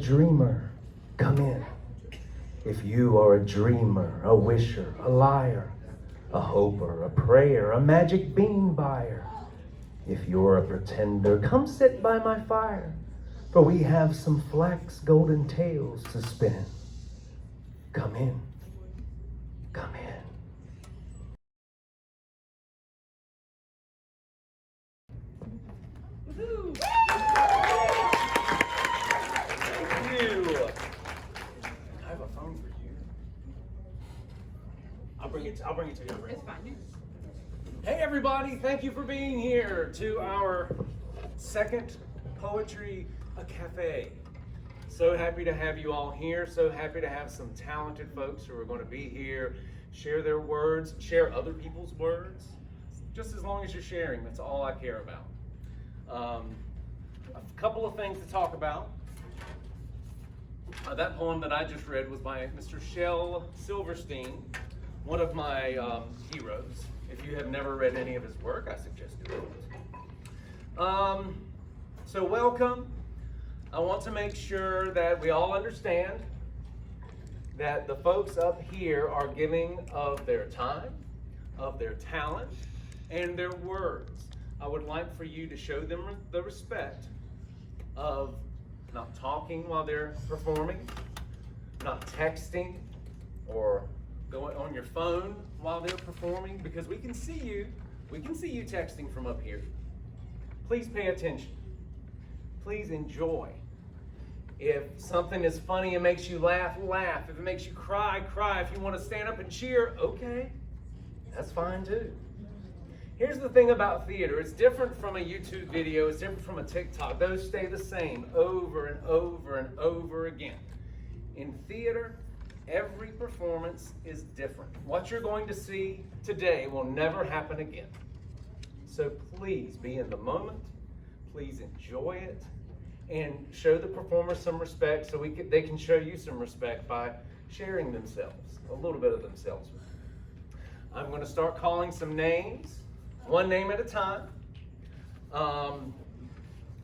dreamer, come in. If you are a dreamer, a wisher, a liar, a hoper, a prayer, a magic bean buyer, if you're a pretender, come sit by my fire, for we have some flax golden tales to spin. Come in, come in. Woohoo! Thank you. I have a phone for you. I'll bring it to you. It's fine. Hey everybody, thank you for being here to our second Poetry Café. So happy to have you all here. So happy to have some talented folks who are going to be here, share their words, share other people's words. Just as long as you're sharing, that's all I care about. A couple of things to talk about. That poem that I just read was by Mr. Shel Silverstein, one of my heroes. If you have never read any of his work, I suggest doing it. So welcome. I want to make sure that we all understand that the folks up here are giving of their time, of their talent, and their words. I would like for you to show them the respect of not talking while they're performing, not texting or going on your phone while they're performing, because we can see you texting from up here. Please pay attention. Please enjoy. If something is funny and makes you laugh, laugh. If it makes you cry, cry. If you want to stand up and cheer, okay, that's fine too. Here's the thing about theater. It's different from a YouTube video. It's different from a TikTok. Those stay the same over and over and over again. In theater, every performance is different. What you're going to see today will never happen again. So please be in the moment. Please enjoy it. And show the performer some respect so they can show you some respect by sharing themselves, a little bit of themselves. I'm going to start calling some names, one name at a time. I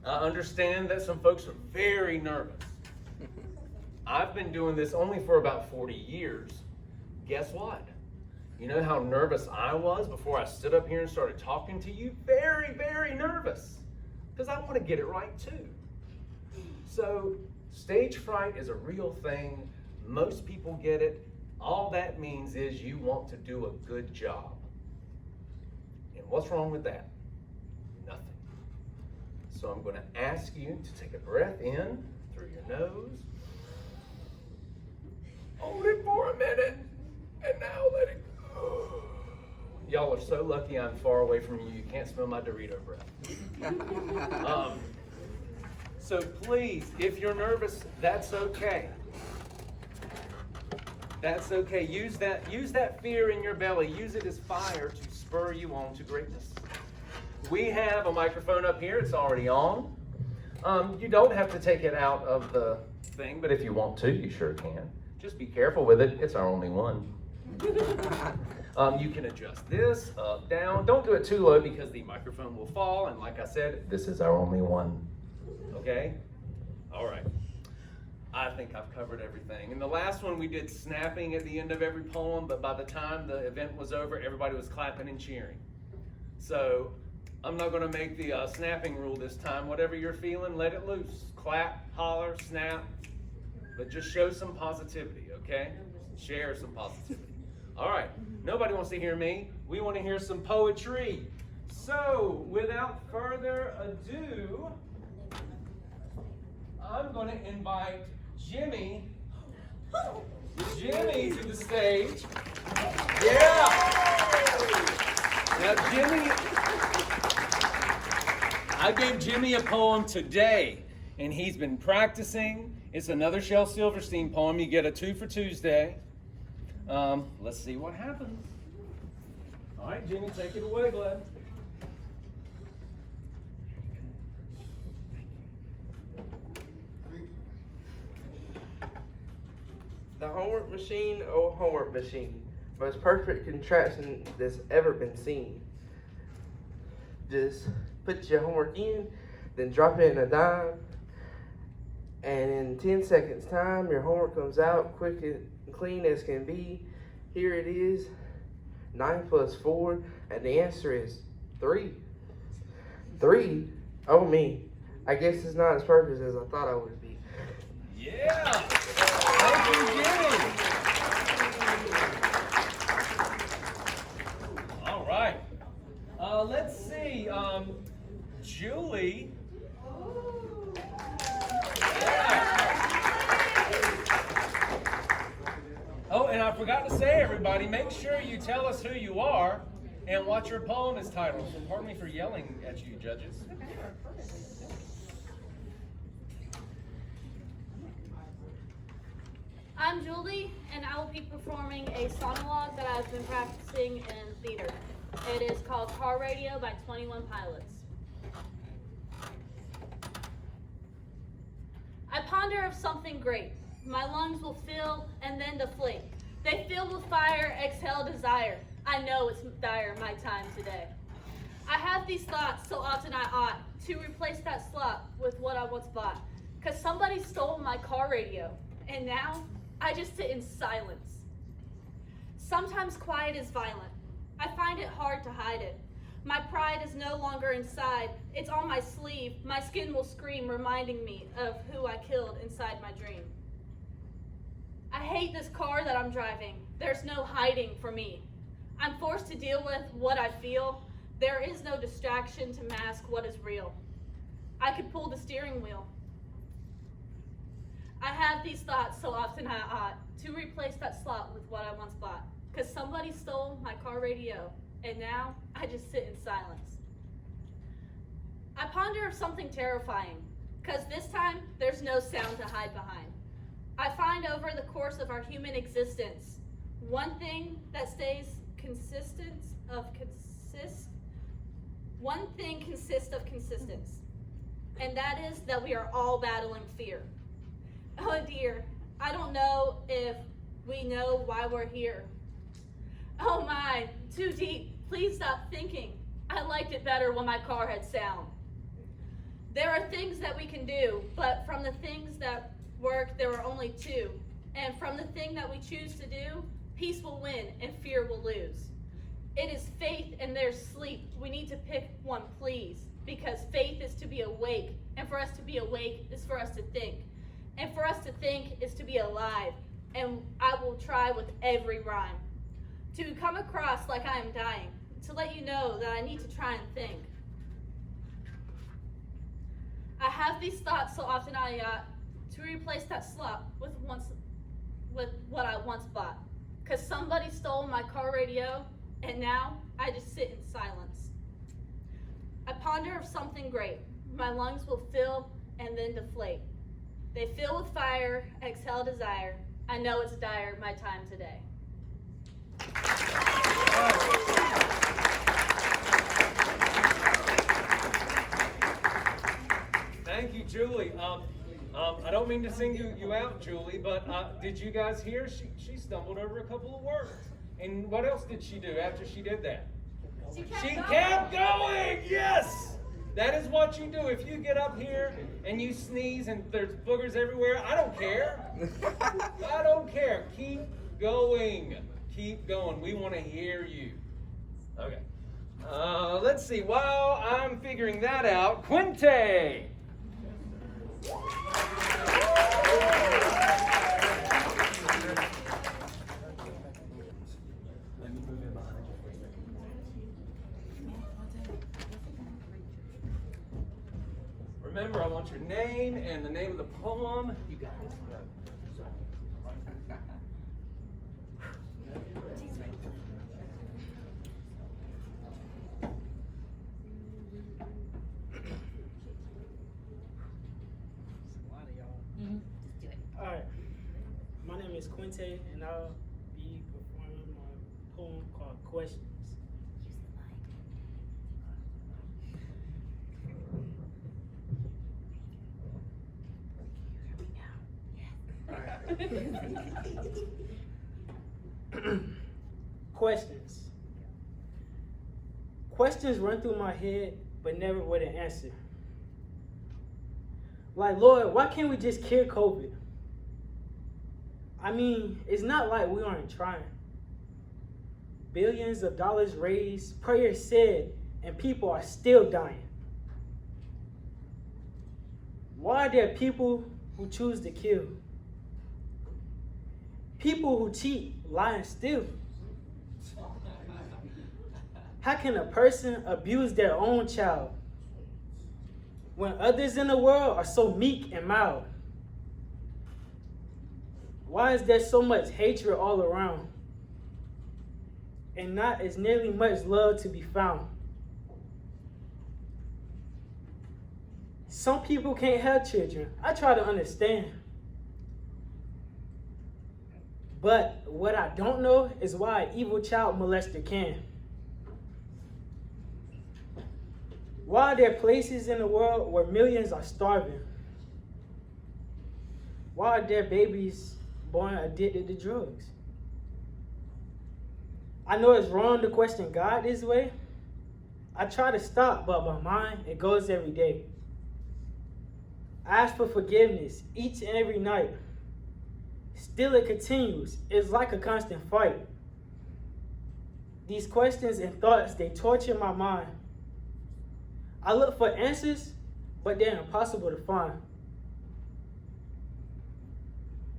understand that some folks are very nervous. I've been doing this only for about 40 years. Guess what? You know how nervous I was before I stood up here and started talking to you? Very, very nervous. Because I want to get it right too. So, stage fright is a real thing. Most people get it. All that means is you want to do a good job. And what's wrong with that? Nothing. So I'm going to ask you to take a breath in through your nose. Hold it for a minute, and now let it go. Y'all are so lucky I'm far away from you. You can't smell my Dorito breath. So please, if you're nervous, that's okay. That's okay. Use that fear in your belly. Use it as fire to spur you on to greatness. We have a microphone up here. It's already on. You don't have to take it out of the thing, but if you want to, you sure can. Just be careful with it. It's our only one. You can adjust this up, down. Don't do it too low because the microphone will fall. And like I said, this is our only one. Okay? All right. I think I've covered everything. In the last one, we did snapping at the end of every poem, but by the time the event was over, everybody was clapping and cheering. So I'm not going to make the snapping rule this time. Whatever you're feeling, let it loose. Clap, holler, snap, but just show some positivity, okay? Share some positivity. All right. Nobody wants to hear me. We want to hear some poetry. So without further ado, I'm going to invite Jimmy to the stage. Yeah. Now, Jimmy, I gave Jimmy a poem today, and he's been practicing. It's another Shel Silverstein poem. You get a 2 for Tuesday. Let's see what happens. All right, Jimmy, take it away, Glenn. The homework machine, oh homework machine, most perfect contraption that's ever been seen. Just put your homework in, then drop it in a dime. And in 10 seconds time, your homework comes out quick and clean as can be. Here it is, 9 plus 4, and the answer is 3. 3? Oh me, I guess it's not as perfect as I thought I would be. Yeah! Thank you, Jimmy! All right. Let's see. Julie. Oh, and I forgot to say, everybody, make sure you tell us who you are and what your poem is titled. So pardon me for yelling at you, judges. I'm Julie, and I will be performing a sonologue that I've been practicing in theater. It is called Car Radio by 21 Pilots. I ponder of something great. My lungs will fill and then deflate. They fill with fire, exhale desire. I know it's dire, my time today. I have these thoughts, so often I ought to replace that slot with what I once bought. 'Cause somebody stole my car radio, and now I just sit in silence. Sometimes quiet is violent. I find it hard to hide it. My pride is no longer inside. It's on my sleeve. My skin will scream, reminding me of who I killed inside my dream. I hate this car that I'm driving. There's no hiding for me. I'm forced to deal with what I feel. There is no distraction to mask what is real. I could pull the steering wheel. I have these thoughts, so often I ought to replace that slot with what I once bought. 'Cause somebody stole my car radio, and now I just sit in silence. I ponder of something terrifying, 'cause this time there's no sound to hide behind. I find over the course of our human existence, one thing that stays one thing consists of consistence, and that is that we are all battling fear. Oh dear, I don't know if we know why we're here. Oh my, too deep, please stop thinking. I liked it better when my car had sound. There are things that we can do, but from the things that work, there are only two. And from the thing that we choose to do, peace will win and fear will lose. It is faith and there's sleep. We need to pick one, please, because faith is to be awake, and for us to be awake is for us to think. And for us to think is to be alive, and I will try with every rhyme to come across like I am dying, to let you know that I need to try and think. I have these thoughts so often I to replace that slot with what I once bought. 'Cause somebody stole my car radio, and now I just sit in silence. I ponder of something great. My lungs will fill and then deflate. They fill with fire, exhale desire. I know it's dire, my time today. Thank you, Julie. I don't mean to single you out, Julie, but did you guys hear? She stumbled over a couple of words. And what else did she do after she did that? She kept going! Yes! That is what you do. If you get up here and you sneeze and there's boogers everywhere, I don't care. I don't care. Keep going. Keep going. We want to hear you. Okay. Let's see. While I'm figuring that out, Quinte! Remember, I want your name and the name of the poem. You got it. Alright, my name is Quinte, and I'll be performing my poem called Questions. Questions. Questions run through my head, but never with an answer. Like, Lord, why can't we just cure COVID? I mean, it's not like we aren't trying. Billions of dollars raised, prayers said, and people are still dying. Why are there people who choose to kill? People who cheat, lie, and steal. How can a person abuse their own child when others in the world are so meek and mild? Why is there so much hatred all around and not as nearly much love to be found? Some people can't have children. I try to understand. But what I don't know is why an evil child molester can. Why are there places in the world where millions are starving? Why are there babies born addicted to drugs? I know it's wrong to question God this way. I try to stop, but my mind, it goes every day. I ask for forgiveness each and every night. Still it continues. It's like a constant fight. These questions and thoughts, they torture my mind. I look for answers, but they're impossible to find.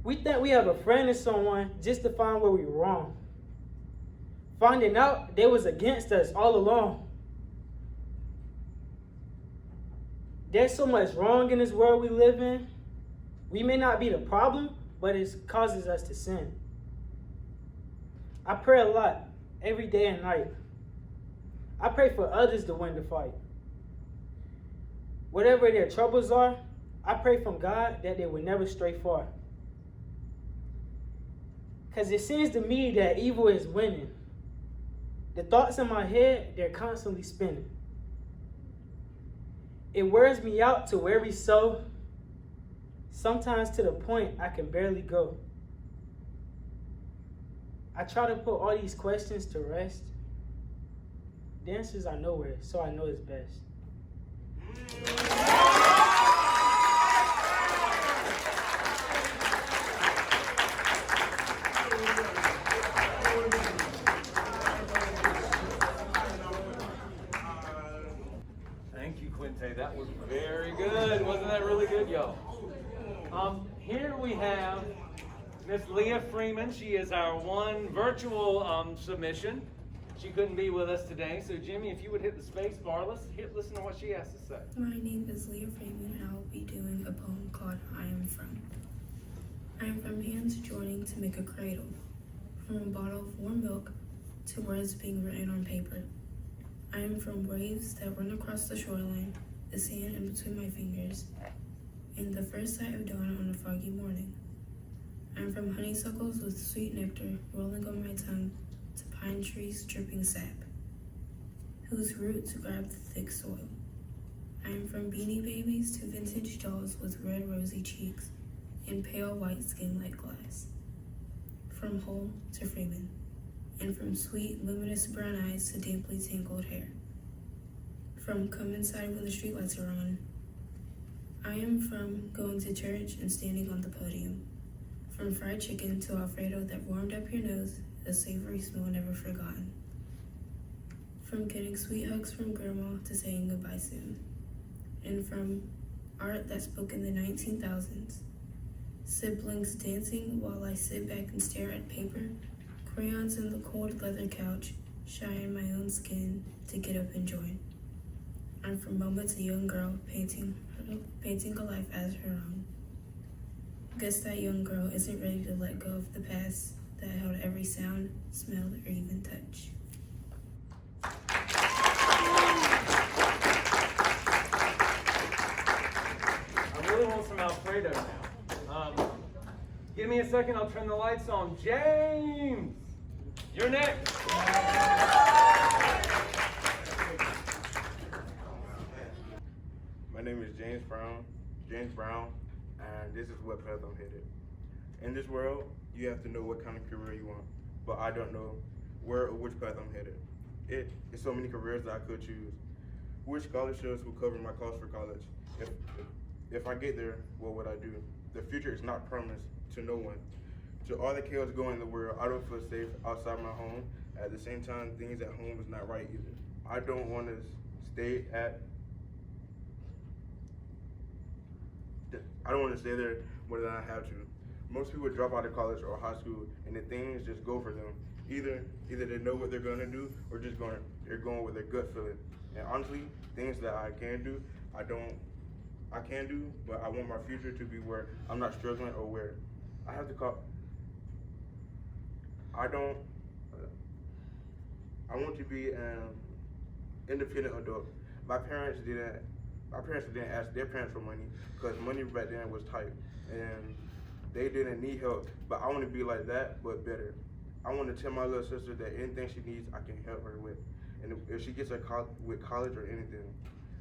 We think we have a friend in someone just to find where we're wrong. Finding out they was against us all along. There's so much wrong in this world we live in. We may not be the problem, but it causes us to sin. I pray a lot, every day and night. I pray for others to win the fight. Whatever their troubles are, I pray from God that they will never stray far. Because it seems to me that evil is winning. The thoughts in my head, they're constantly spinning. It wears me out to every soul, sometimes to the point I can barely go. I try to put all these questions to rest. The answers are nowhere, so I know it's best. Thank you, Quinte. That was very good. Wasn't that really good, y'all? Here we have Miss Leah Freeman. She is our one virtual submission. She couldn't be with us today, so Jimmy, if you would hit the space bar, let's listen to what she has to say. My name is Leah Freeman, and I will be doing a poem called I Am From. I am from hands joining to make a cradle, from a bottle of warm milk to words being written on paper. I am from waves that run across the shoreline, the sand in between my fingers, and the first sight of dawn on a foggy morning. I am from honeysuckles with sweet nectar rolling on my tongue to pine trees dripping sap, whose roots grab the thick soil. I am from beanie babies to vintage dolls with red rosy cheeks and pale white skin like glass. From whole to Freeman, and from sweet luminous brown eyes to damply tangled hair. From come inside when the streetlights are on. I am from going to church and standing on the podium. From fried chicken to Alfredo that warmed up your nose, a savory smell never forgotten. From getting sweet hugs from grandma to saying goodbye soon. And from art that spoke in the 19,000s. Siblings dancing while I sit back and stare at paper. Crayons in the cold leather couch, shy in my own skin to get up and join. I'm from moments a young girl painting a life as her own. Guess that young girl isn't ready to let go of the past that held every sound, smell, or even touch. I really want some Alfredo now. Give me a second, I'll turn the lights on. James, you're next. My name is James Brown, and this is what path I'm headed. In this world, you have to know what kind of career you want, but I don't know where or which path I'm headed. It's so many careers that I could choose. Which scholarships will cover my cost for college? If I get there, what would I do? The future is not promised to no one. To all the chaos going in the world, I don't feel safe outside my home. At the same time, things at home is not right either. I don't want to stay there more than I have to. Most people drop out of college or high school and the things just go for them. Either they know what they're gonna do or they're going with their gut feeling. And honestly, things that I can do, I can do, but I want my future to be where I'm not struggling or where I have to I want to be an independent adult. My parents didn't ask their parents for money because money back then was tight and they didn't need help. But I want to be like that, but better. I want to tell my little sister that anything she needs, I can help her with. And if she gets with college or anything,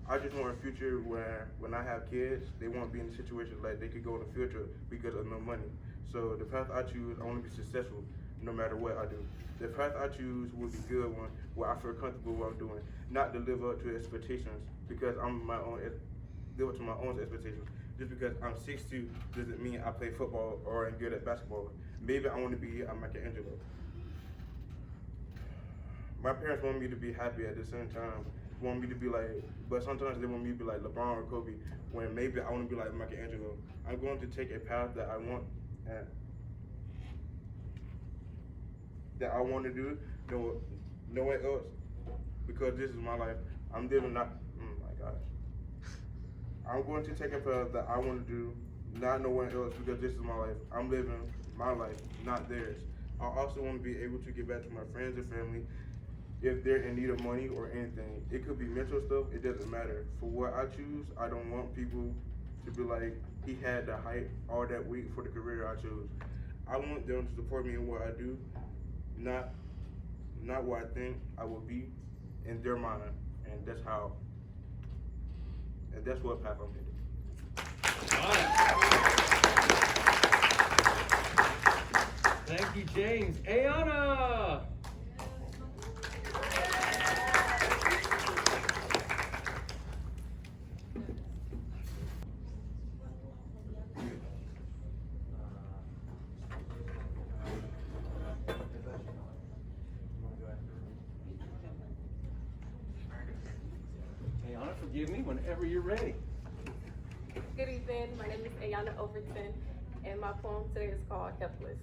I just want a future where when I have kids, they won't be in a situation like they could go on a field trip because of no money. So the path I choose, I want to be successful no matter what I do. The path I choose will be good one where I feel comfortable with what I'm doing, not to live up to expectations because live up to my own expectations. Just because I'm 6'2" doesn't mean I play football or I'm good at basketball. Maybe I want to be a Michelangelo. My parents want me to be happy at the same time. Want me to be like, but sometimes they want me to be like LeBron or Kobe. When maybe I want to be like Michelangelo. I'm going to take a path that I want and that I want to do. No one else, because this is my life. I'm living not. Oh my gosh. I'm going to take a path that I want to do, not no one else, because this is my life. I'm living my life, not theirs. I also want to be able to give back to my friends and family if they're in need of money or anything. It could be mental stuff, it doesn't matter. For what I choose, I don't want people to be like, he had the height all that weight for the career I chose. I want them to support me in what I do, not what I think I will be in their mind. And that's what path I'm headed. Thank you, James. Ayana! Ayana, forgive me whenever you're ready. Good evening, my name is Ayana Overton, and my poem today is called Helpless.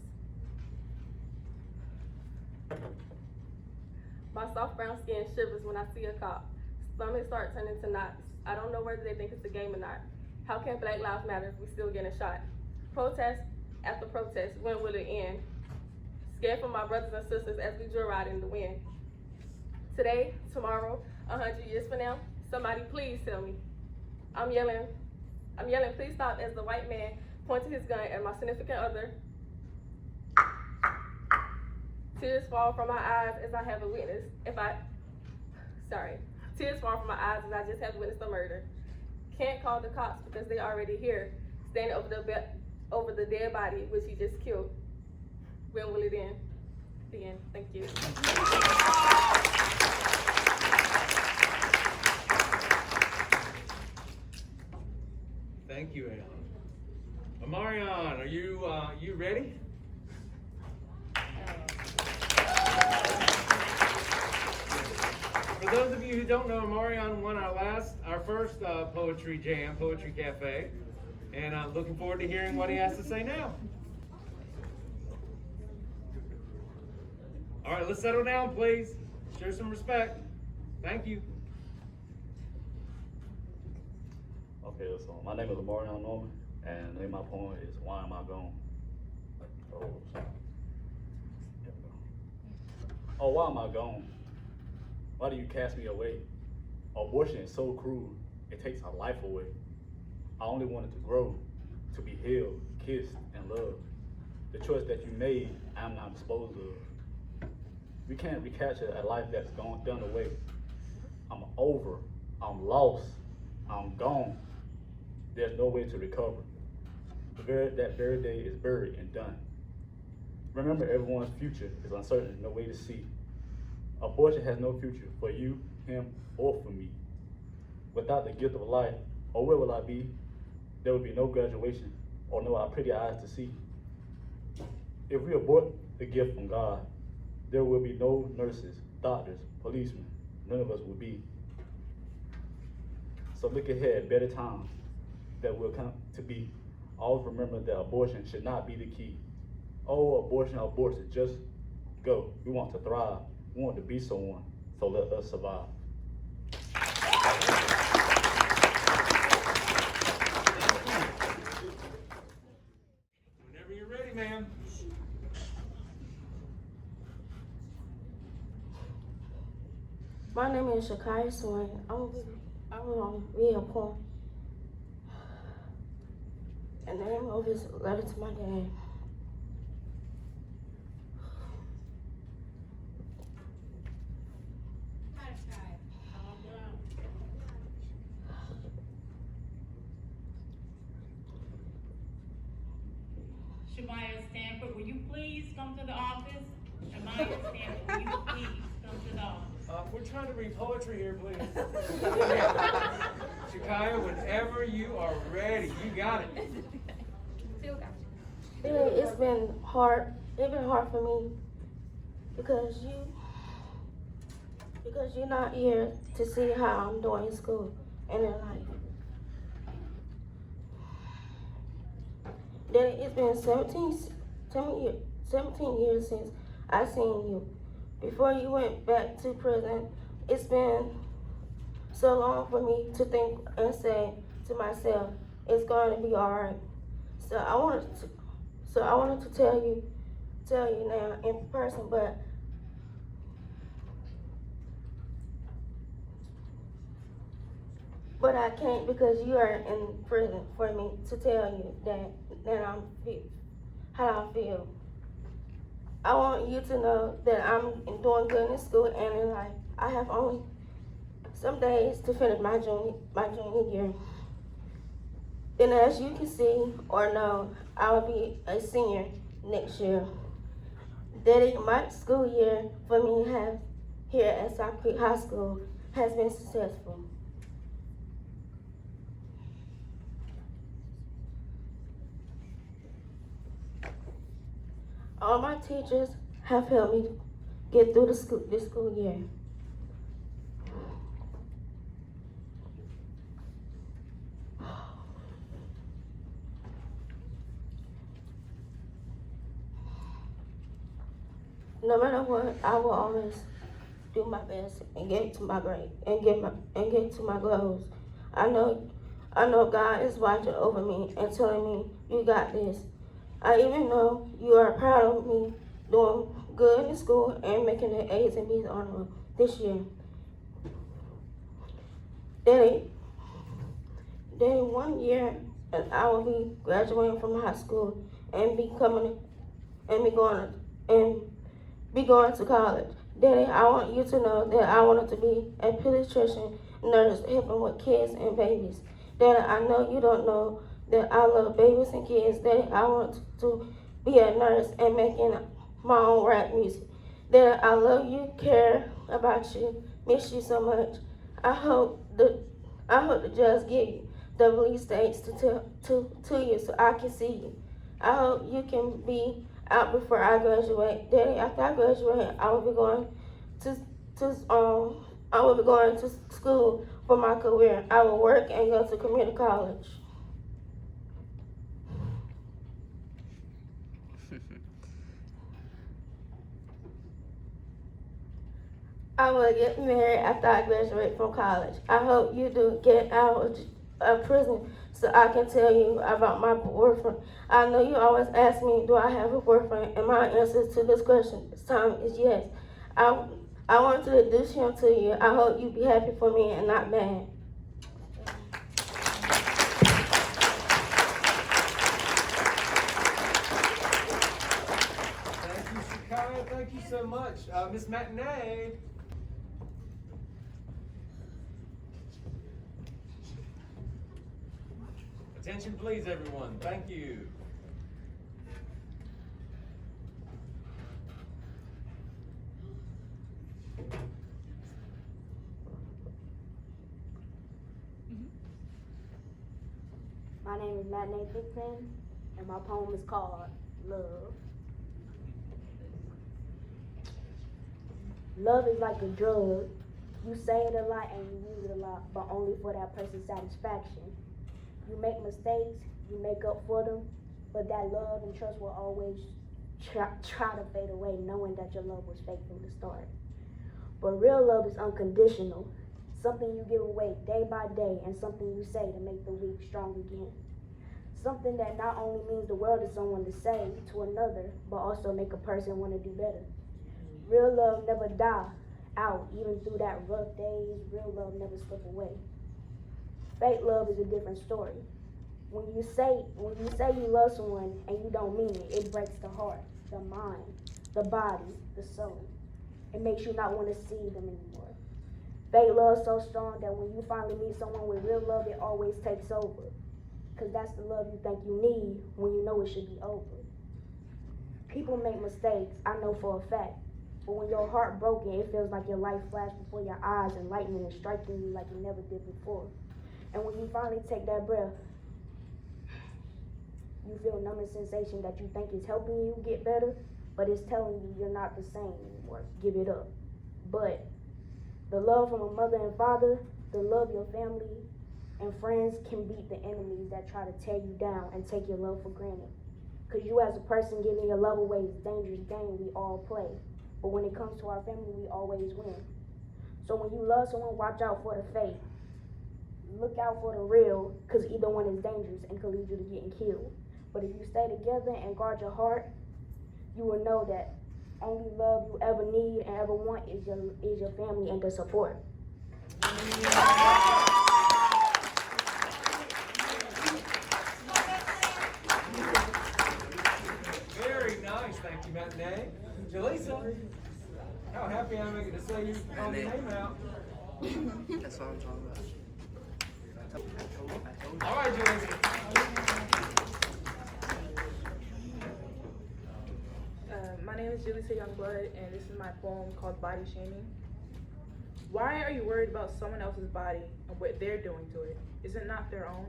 My soft brown skin shivers when I see a cop. Stomach start turning to knots. I don't know whether they think it's a game or not. How can Black Lives Matter if we still getting shot? Protest after protest, when will it end? Scared for my brothers and sisters as we joyride in the wind. Today, tomorrow, 100 years from now, somebody please tell me. I'm yelling, please stop, as the white man pointed his gun at my significant other. Tears fall from my eyes as I have a witness. Tears fall from my eyes as I just have witnessed a murder. Can't call the cops because they already here, standing over the dead body which he just killed. When will it end? The end. Thank you. Thank you, Ayana. Amarion, are you ready? For those of you who don't know, Amarion won our first poetry jam, Poetry Café, and I'm looking forward to hearing what he has to say now. All right, let's settle down, please. Show some respect. Thank you. Okay, so my name is Amarion Norman, and the name of my poem is Why Am I Gone? Oh, why am I gone? Why do you cast me away? Abortion is so cruel, it takes our life away. I only wanted to grow, to be healed, kissed, and loved. The choice that you made, I'm not disposed of. We can't recapture a life that's gone done away. I'm over, I'm lost, I'm gone. There's no way to recover. That very day is buried and done. Remember, everyone's future is uncertain, no way to see. Abortion has no future for you, him, or for me. Without the gift of life, or where will I be? there will be no graduation or no our pretty eyes to see. If we abort the gift from God, there will be no nurses, doctors, policemen. None of us will be. So look ahead, better times that will come to be. Always remember that abortion should not be the key. Oh, abortion, abortion, just go. We want to thrive. We want to be someone, so let us survive. Whenever you're ready, ma'am. My name is SCHS. I will read a poem. And the name of it is Letter to My Dad. Shamaya Stanford, will you please come to the office? Shamaya Stanford, will you please come to the office? We're trying to read poetry here, please. Shakaya, whenever you are ready, you got it. It's been hard. It's been hard for me because you're not here to see how I'm doing in school and in life. Then it's been 17 years since I seen you. Before you went back to prison, it's been so long for me to think and say to myself, it's going to be all right. So I wanted to tell you now in person, but I can't because you are in prison for me to tell you that how I feel. I want you to know that I'm doing good in school and in life. I have only some days to finish my junior year. Then as you can see or know, I will be a senior next year. Daddy, my school year for me here at South Creek High School has been successful. All my teachers have helped me get through this school year. No matter what, I will always do my best and get to my grade and get to my goals. I know God is watching over me and telling me, you got this. I even know you are proud of me doing good in school and making the A's and B's honor roll this year. Then 1 year and I will be graduating from high school and be going to college. Daddy, I want you to know that I wanted to be a pediatrician nurse helping with kids and babies. Daddy, I know you don't know that I love babies and kids. Daddy, I want to be a nurse and making my own rap music. Daddy, I love you, care about you, miss you so much. I hope the judge give you the release dates to you so I can see you. I hope you can be out before I graduate. Daddy, after I graduate, I will be going to school for my career. I will work and go to community college. I will get married after I graduate from college. I hope you do get out of prison so I can tell you about my boyfriend. I know you always ask me, do I have a boyfriend? And my answer to this question this time is yes. I want to introduce him to you. I hope you be happy for me and not mad. Thank you, Shakaya. Thank you so much. Miss Matinee. Attention, please, everyone. Thank you. My My name is Matt Nathanson, and my poem is called Love. Love is like a drug. You say it a lot and you use it a lot, but only for that person's satisfaction. You make mistakes, you make up for them, but that love and trust will always try to fade away, knowing that your love was fake from the start. But real love is unconditional, something you give away day by day, and something you say to make the weak strong again. Something that not only means the world to someone to say to another, but also make a person want to do better. Real love never die out, even through that rough days. Real love never slip away. Fake love is a different story. When you say you love someone and you don't mean it, it breaks the heart, the mind, the body, the soul. It makes you not want to see them anymore. Fake love is so strong that when you finally meet someone with real love, it always takes over. Because that's the love you think you need when you know it should be over. People make mistakes, I know for a fact. But when your heart broken, it feels like your life flashed before your eyes and lightning is striking you like you never did before. And when you finally take that breath, you feel a numbing sensation that you think is helping you get better, but it's telling you you're not the same anymore. Give it up. But the love from a mother and father, the love your family and friends can beat the enemies that try to tear you down and take your love for granted. Because you as a person giving your love away is a dangerous game we all play. But when it comes to our family, we always win. So when you love someone, watch out for the fake. Look out for the real, because either one is dangerous and could lead you to getting killed. But if you stay together and guard your heart, you will know that only love you ever need and ever want is your family and the support. Very nice, thank you, Matinee. Jaleesa, how happy I am to say you called your name out. That's what I'm talking about. All right, Jaleesa. My name is Jaleesa Youngblood, and this is my poem called Body Shaming. Why are you worried about someone else's body and what they're doing to it? Is it not their own?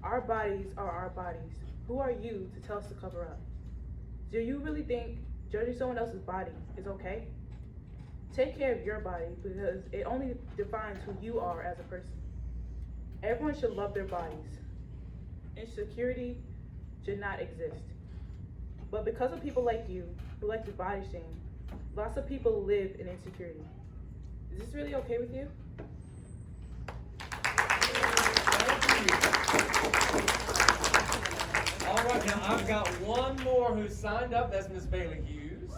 Our bodies are our bodies. Who are you to tell us to cover up? Do you really think judging someone else's body is okay? Take care of your body, because it only defines who you are as a person. Everyone should love their bodies. Insecurity should not exist. But because of people like you, who like to body shame, lots of people live in insecurity. Is this really okay with you? All right, now I've got one more who's signed up. That's Miss Bailey Hughes.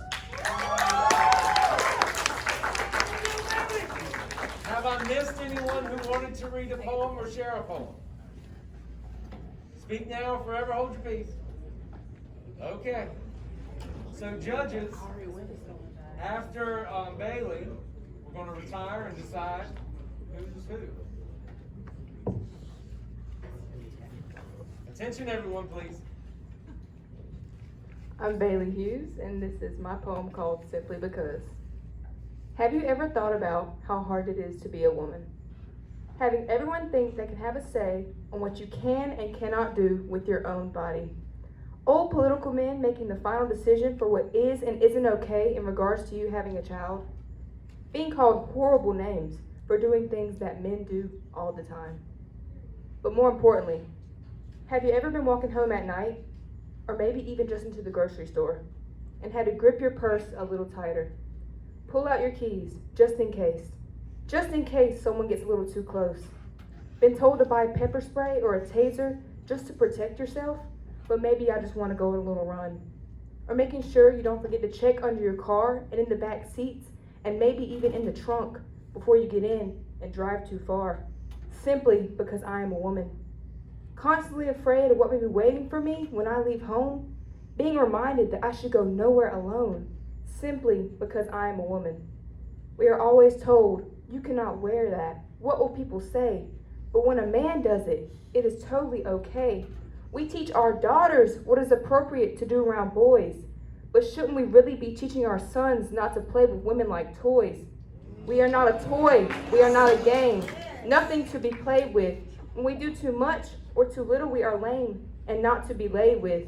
Have I missed anyone who wanted to read a poem or share a poem? Speak now or forever hold your peace. Okay. So judges, after Bailey, we're going to retire and decide who's who. Attention everyone, please. I'm Bailey Hughes, and this is my poem called Simply Because. Have you ever thought about how hard it is to be a woman? Having everyone think they can have a say on what you can and cannot do with your own body. Old political men making the final decision for what is and isn't okay in regards to you having a child. Being called horrible names for doing things that men do all the time. But more importantly, have you ever been walking home at night, or maybe even just into the grocery store, and had to grip your purse a little tighter? Pull out your keys, just in case someone gets a little too close. Been told to buy pepper spray or a taser just to protect yourself, but maybe I just want to go on a little run. Or making sure you don't forget to check under your car and in the back seats, and maybe even in the trunk before you get in and drive too far, simply because I am a woman. Constantly afraid of what may be waiting for me when I leave home, being reminded that I should go nowhere alone, simply because I am a woman. We are always told, you cannot wear that. What will people say? But when a man does it, it is totally okay. We teach our daughters what is appropriate to do around boys. But shouldn't we really be teaching our sons not to play with women like toys? We are not a toy. We are not a game. Nothing to be played with. When we do too much, or too little we are lame and not to be laid with,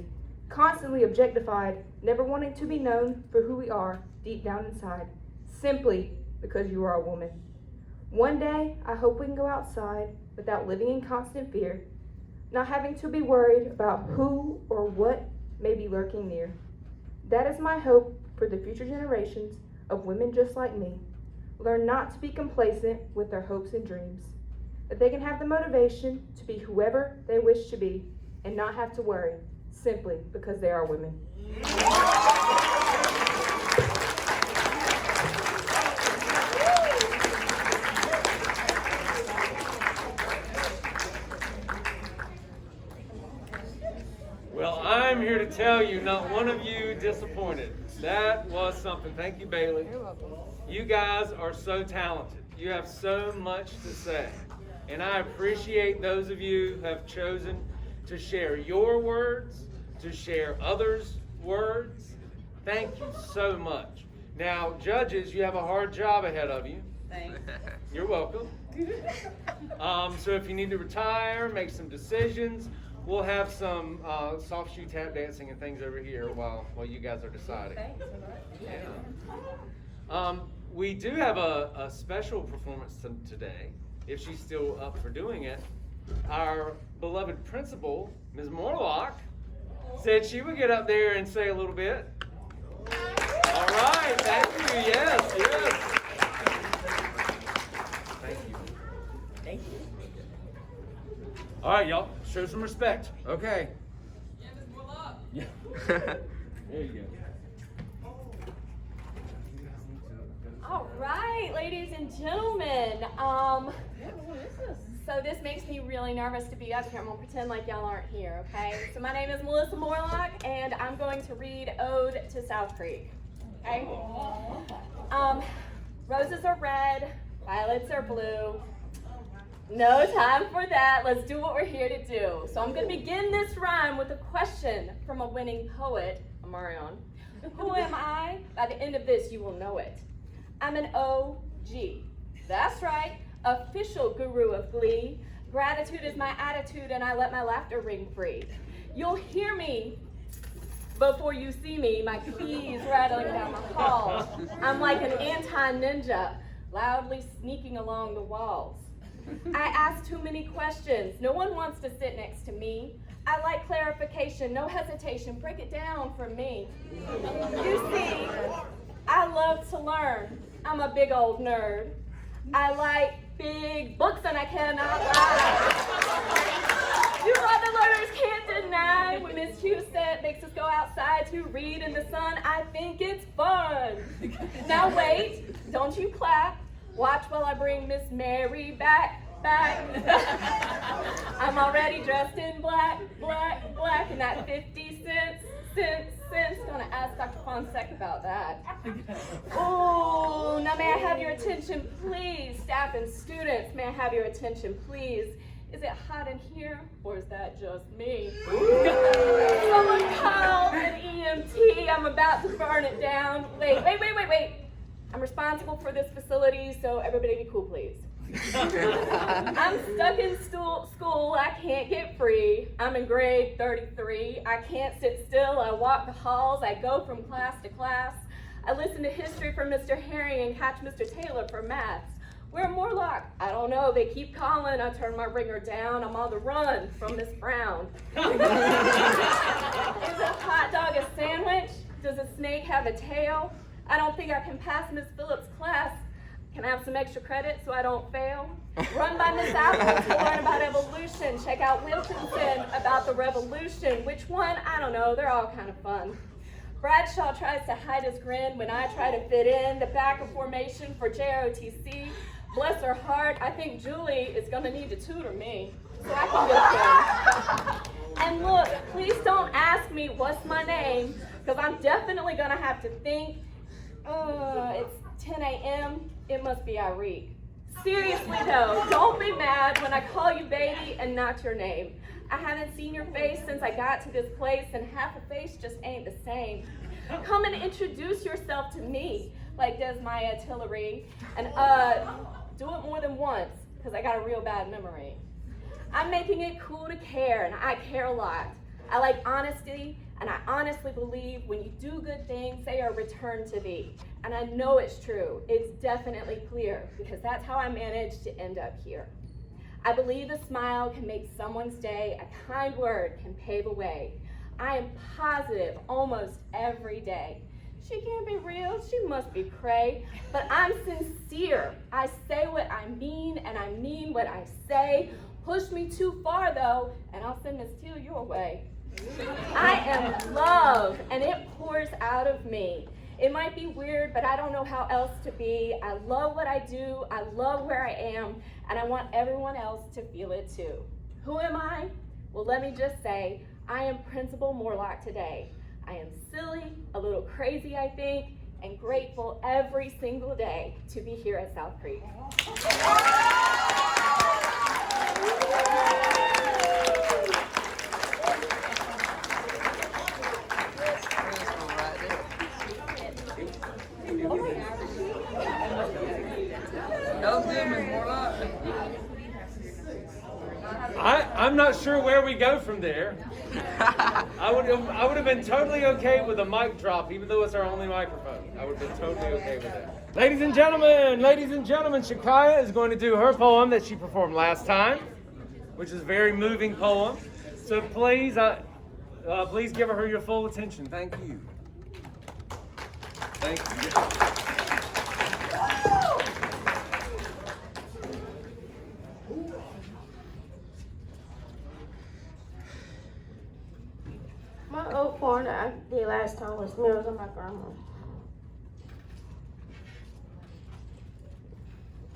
constantly objectified, never wanting to be known for who we are deep down inside, simply because you are a woman. One day, I hope we can go outside without living in constant fear, not having to be worried about who or what may be lurking near. That is my hope for the future generations of women just like me. Learn not to be complacent with their hopes and dreams, that they can have the motivation to be whoever they wish to be and not have to worry simply because they are women. Well, I'm here to tell you, not one of you disappointed. That was something. Thank you, Bailey. You're welcome. You guys are so talented. You have so much to say. And I appreciate those of you who have chosen to share your words, to share others' words. Thank you so much. Now, judges, you have a hard job ahead of you. Thanks. You're welcome. So if you need to retire, make some decisions, we'll have some soft shoe tap dancing and things over here while you guys are deciding. Yeah. We do have a special performance today, if she's still up for doing it. Our beloved principal, Ms. Morlock, said she would get up there and say a little bit. All right, thank you. Yes. Thank you. Thank you. All right, y'all, show some respect. Okay. Yeah, Ms. Morlock. Yeah. There you go. All right, ladies and gentlemen. So this makes me really nervous to be up here. I'm gonna pretend like y'all aren't here, okay? So my name is Melissa Morlock, and I'm going to read Ode to South Creek. Okay? Roses are red, violets are blue. No time for that. Let's do what we're here to do. So I'm gonna begin this rhyme with a question from a winning poet, Amarion. Who am I? By the end of this, you will know it. I'm an OG. That's right, official guru of glee. Gratitude is my attitude, and I let my laughter ring free. You'll hear me before you see me, my keys rattling down the hall. I'm like an anti-ninja, loudly sneaking along the walls. I ask too many questions. No one wants to sit next to me. I like clarification, no hesitation. Break it down for me. You see, I love to learn. I'm a big old nerd. I like big books and I cannot lie. You other learners can't deny when Miss Husett makes us go outside to read in the sun. I think it's fun. Now wait, don't you clap. Watch while I bring Miss Mary back. I'm already dressed in black, and that 50 cents. Gonna ask Dr. Fonseca about that. Oh, now may I have your attention, please? Staff and students, may I have your attention, please? Is it hot in here, or is that just me? Someone call an EMT. I'm about to burn it down. Wait. I'm responsible for this facility, so everybody be cool, please. I'm stuck in school, I can't get free. I'm in grade 33, I can't sit still, I walk the halls, I go from class to class. I listen to history from Mr. Herring and catch Mr. Taylor for maths. Where Morlock? I don't know, they keep calling, I turn my ringer down, I'm on the run from Miss Brown. Is a hot dog a sandwich? Does a snake have a tail? I don't think I can pass Miss Phillips' class. Can I have some extra credit so I don't fail? Run by Miss Apple to learn about evolution. Check out Wilkinson about the revolution. Which one? I don't know. They're all kind of fun. Bradshaw tries to hide his grin when I try to fit in. The back of formation for JOTC. Bless her heart, I think Julie is going to need to tutor me so I can get in. And look, please don't ask me what's my name, because I'm definitely going to have to think. It's 10 a.m. It must be Irique. Seriously though, don't be mad when I call you baby and not your name. I haven't seen your face since I got to this place, and half a face just ain't the same. Come and introduce yourself to me, like does my artillery, and do it more than once, because I got a real bad memory. I'm making it cool to care, and I care a lot. I like honesty, and I honestly believe when you do good things, they are returned to thee. And I know it's true. It's definitely clear, because that's how I managed to end up here. I believe a smile can make someone's day, a kind word can pave a way. I am positive almost every day. She can't be real, she must be cray. But I'm sincere. I say what I mean, and I mean what I say. Push me too far, though, and I'll send Miss Teal your way. I am love, and it pours out of me. It might be weird, but I don't know how else to be. I love what I do, I love where I am, and I want everyone else to feel it too. Who am I? Well, let me just say, I am Principal Morlock today. I am silly, a little crazy, I think, and grateful every single day to be here at South Creek. I'm not sure where we go from there. I would have been totally okay with a mic drop, even though it's our only microphone. I would have been totally okay with that. Ladies and gentlemen, Shakaya is going to do her poem that she performed last time, which is a very moving poem. So please give her your full attention. Thank you. Thank you. My old poem that I did last time was Mirrors of My Grandma.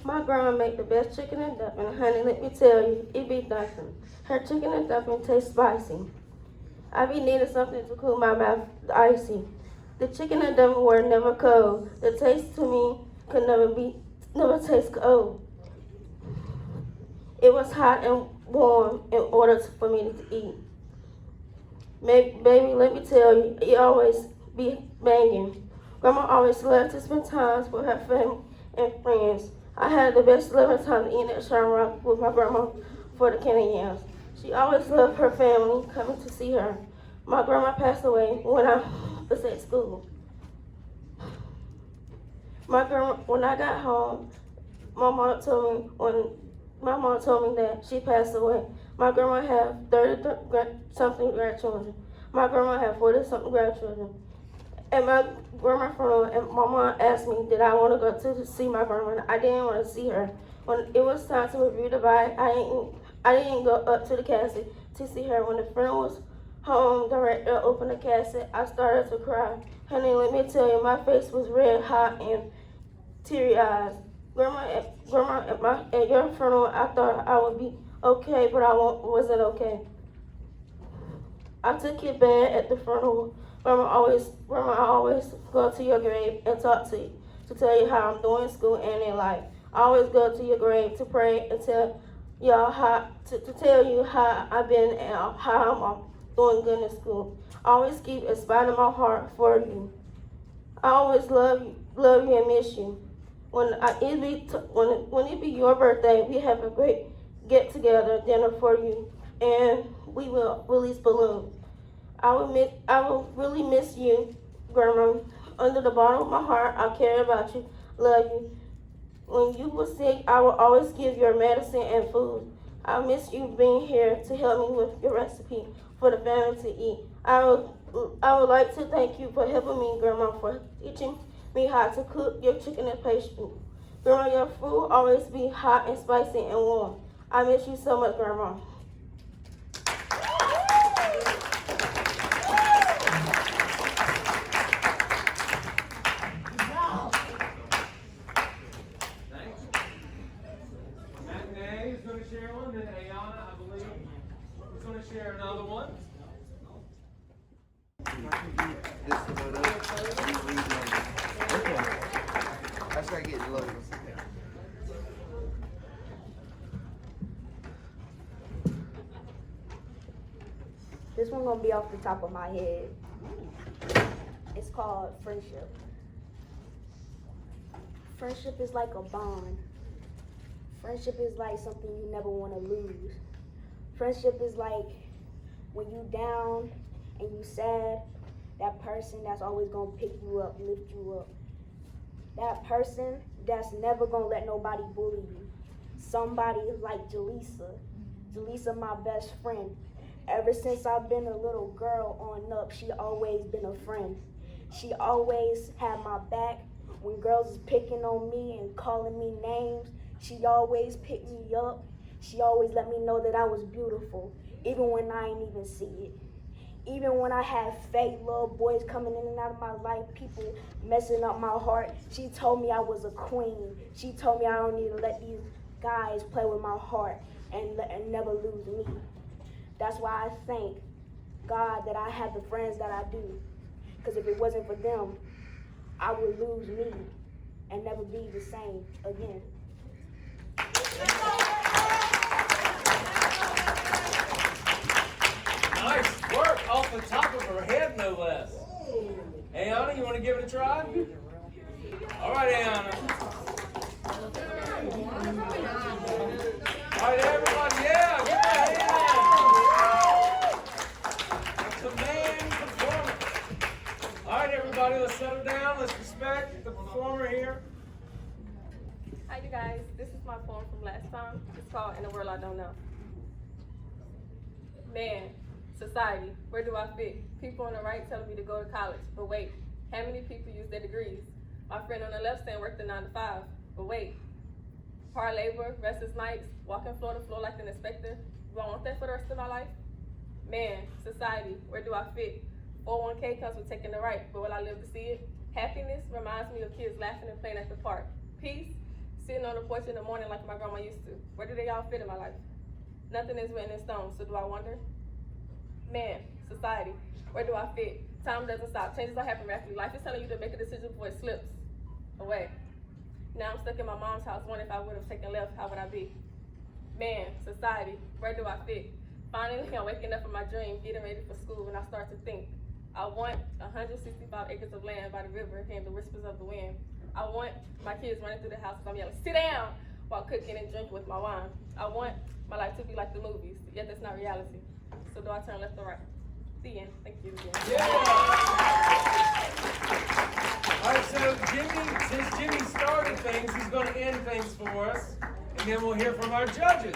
My grandma make the best chicken and dumpling. Honey, let me tell you, it be dumpling. Her chicken and dumpling taste spicy. I be needing something to cool my mouth icy. The chicken and dumpling were never cold. The taste to me could never taste cold. It was hot and warm in order for me to eat. Baby, let me tell you, it always be banging. Grandma always loved to spend times with her family and friends. I had the best living time eating at Shamrock with my grandma for the candy yams. She always loved her family coming to see her. My grandma passed away when I was at school. When I got home, my mom told me that she passed away. My grandma had 30-something grandchildren. My grandma had 40-something grandchildren. And my grandma and my mom asked me, did I want to go to see my grandma? I didn't want to see her. When it was time to review the body, I didn't go up to the casket to see her. When the friend was home, director opened the casket, I started to cry. Honey, let me tell you, my face was red hot and teary eyes. Grandma, at your funeral, I thought I would be okay, but I wasn't okay. I took it bad at the funeral. Grandma, I always go to your grave and talk to you, to tell you how I'm doing in school and in life. I always go to your grave to pray and tell y'all to tell you how I've been and how I'm doing good in school. I always keep a spot in my heart for you. I always love you and miss you. When it be your birthday, we have a great get-together dinner for you, and we will release balloons. I will really miss you, Grandma. Under the bottom of my heart, I care about you, love you. When you were sick, I will always give your medicine and food. I miss you being here to help me with your recipe for the family to eat. I would like to thank you for helping me, Grandma, for teaching me how to cook your chicken and pastry. Grandma, your food always be hot and spicy and warm. I miss you so much, Grandma. Matinee is going to share one, then Ayana, I believe, is going to share another one. I try to get the logos. This one gonna be off the top of my head. It's called friendship. Friendship is like a bond. Friendship is like something you never want to lose. Friendship is like when you down and you sad, that person that's always gonna pick you up, lift you up. That person that's never gonna let nobody bully you. Somebody like Jaleesa. Jaleesa, my best friend. Ever since I've been a little girl on up, she always been a friend. She always had my back. When girls is picking on me and calling me names, she always picked me up. She always let me know that I was beautiful, even when I ain't even see it. Even when I had fake little boys coming in and out of my life, people messing up my heart, she told me I was a queen. She told me I don't need to let these guys play with my heart and never lose me. That's why I thank God that I have the friends that I do. Because if it wasn't for them, I would lose me and never be the same again. Nice work off the top of her head, no less. Ayana, you want to give it a try? All right, Ayana. All right, everybody, yeah, give her a hand. A command performance. All right, everybody, let's settle down. Let's respect the performer here. Hi, you guys. This is my poem from last time. It's called In a World I Don't Know. Man, society, where do I fit? People on the right telling me to go to college, but wait, how many people use their degrees? My friend on the left saying work the 9 to 5, but wait. Hard labor, restless nights, walking floor to floor like an inspector. Do I want that for the rest of my life? Man, society, where do I fit? 401k comes with taking the right, but will I live to see it? Happiness reminds me of kids laughing and playing at the park. Peace, sitting on the porch in the morning like my grandma used to. Where do they all fit in my life? Nothing is written in stone, so do I wonder? Man, society, where do I fit? Time doesn't stop, changes don't happen rapidly. Life is telling you to make a decision before it slips away. Now I'm stuck in my mom's house, wondering if I would have taken left, how would I be? Man, society, where do I fit? Finally, I'm waking up from my dream, getting ready for school, and I start to think. I want 165 acres of land by the river, hearing the whispers of the wind. I want my kids running through the house, I'm yelling, sit down, while cooking and drinking with my wine. I want my life to be like the movies, yet that's not reality. So do I turn left or right? The end. Thank you again. Yeah. All right, so since Jimmy started things, he's going to end things for us, and then we'll hear from our judges.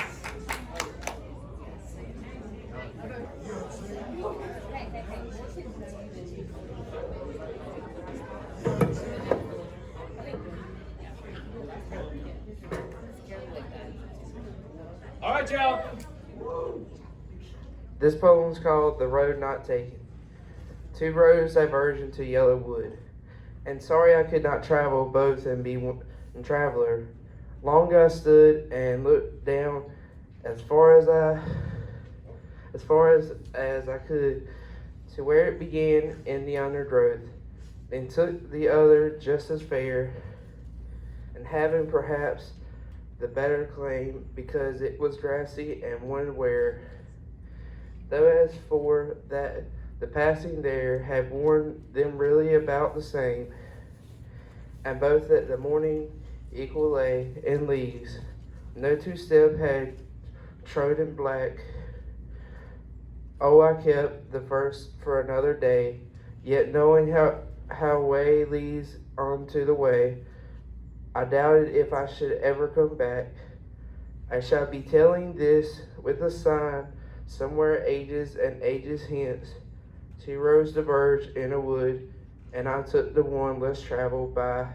All right, y'all. This poem's called The Road Not Taken. 2 roads diverge into yellow wood, and sorry I could not travel both and be one traveler. Long I stood and looked down as far as I could to where it began in the undergrowth, then took the other just as fair, and having perhaps the better claim because it was grassy and one where, though as for that the passing there had worn them really about the same, and both at the morning equal lay in leaves, no 2-step had trodden black. Oh, I kept the first for another day, yet knowing how way leads on to the way, I doubted if I should ever come back. I shall be telling this with a sign somewhere ages and ages hence. 2 roads diverged in a wood, and I took the one less traveled by,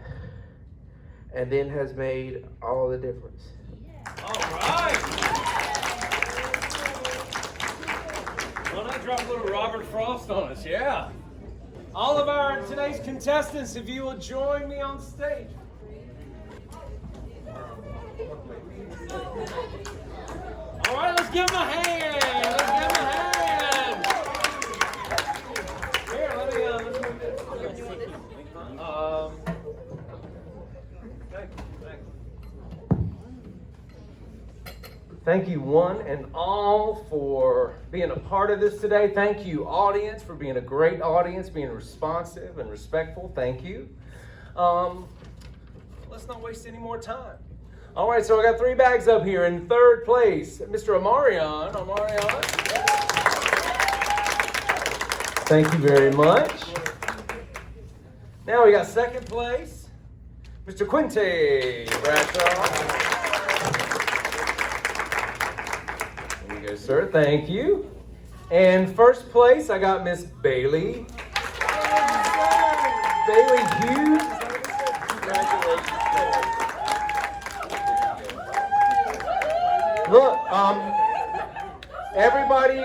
and then has made all the difference. All right. Well, that dropped a little Robert Frost on us, yeah. All of our today's contestants, if you will join me on stage. All right, let's give them a hand. Let's give them a hand. Here, let's move this. Thank you, one and all, for being a part of this today. Thank you, audience, for being a great audience, being responsive and respectful. Thank you. Let's not waste any more time. All right, so I got 3 bags up here. In third place, Mr. Amarion. Thank you very much. Now we got second place, Mr. Quinte Bradshaw. There you go, sir. Thank you. And first place, I got Miss Bailey. Bailey Hughes. Congratulations. Look, everybody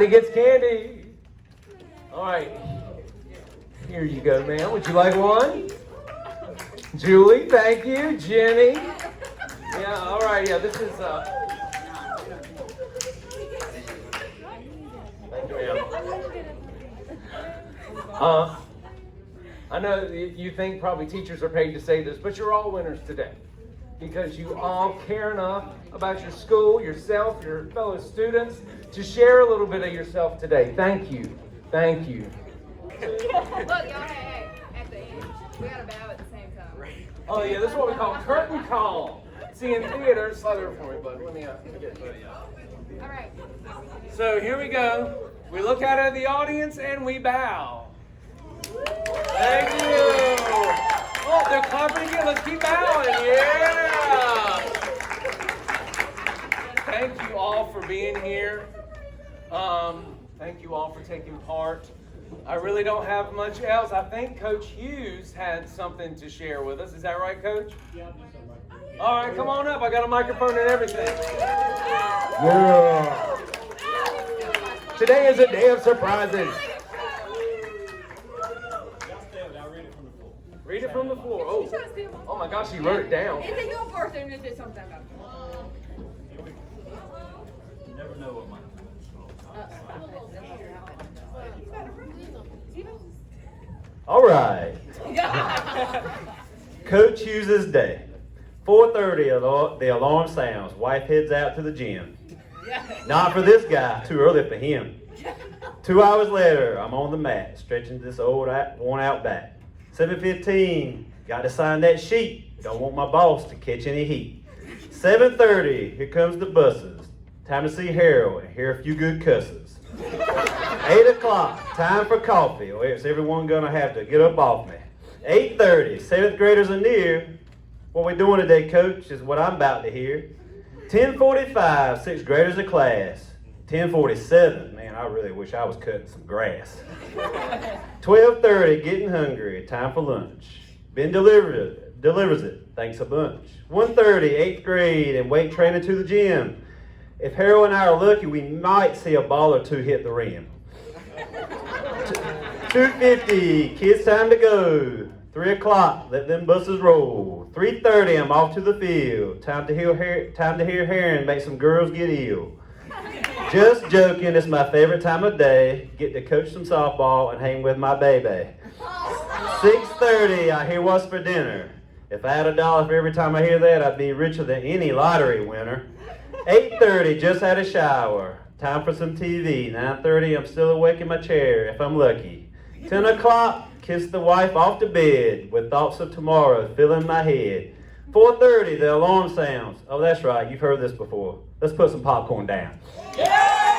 gets candy. All right. Here you go, ma'am. Would you like one? Julie, thank you. Jenny. Yeah, all right. Yeah, this is thank you, ma'am. I know you think probably teachers are paid to say this, but you're all winners today because you all care enough about your school, yourself, your fellow students to share a little bit of yourself today. Thank you. Thank you. Look, y'all, hey, at the end, we gotta bow at the same time. Oh yeah, this is what we call curtain call. See, in theater, slide over for me, bud. Let me get Buddy out. All right. So here we go. We look out at the audience and we bow. Thank you. Oh, they're clapping again. Let's keep bowing. Yeah. Thank you all for being here. Thank you all for taking part. I really don't have much else. I think Coach Hughes had something to share with us. Is that right, Coach? Yeah. All right, come on up. I got a microphone and everything. Yeah. Today is a day of surprises. Read it from the floor. Oh my gosh, he wrote it down. Is it your birthday and did something about it? You never know what might. All right. Coach Hughes' day. 4:30, the alarm sounds. Wife heads out to the gym. Not for this guy, too early for him. 2 hours later, I'm on the mat, stretching this old worn out back. 7:15, got to sign that sheet. Don't want my boss to catch any heat. 7:30, here comes the buses. Time to see Harold and hear a few good cusses. 8 o'clock, time for coffee, or else everyone gonna have to get up off me. 8:30, 7th graders are near. What we doing today, Coach, is what I'm about to hear. 10:45, 6th graders in class. 10:47, man, I really wish I was cutting some grass. 12:30, getting hungry, time for lunch. Ben delivers it, thanks a bunch. 1:30, 8th grade, and weight training to the gym. If Harold and I are lucky, we might see a ball or two hit the rim. 2:50, kids time to go. 3 o'clock, let them buses roll. 3:30, I'm off to the field. Time to hear Heron make some girls get ill. Just joking, it's my favorite time of day. Get to coach some softball and hang with my baby. 6:30, I hear what's for dinner. If I had $1 for every time I hear that, I'd be richer than any lottery winner. 8:30, just had a shower. Time for some TV. 9:30, I'm still awake in my chair, if I'm lucky. 10 o'clock, kiss the wife off to bed, with thoughts of tomorrow filling my head. 4:30, the alarm sounds. Oh, that's right, you've heard this before. Let's put some popcorn down. Yeah!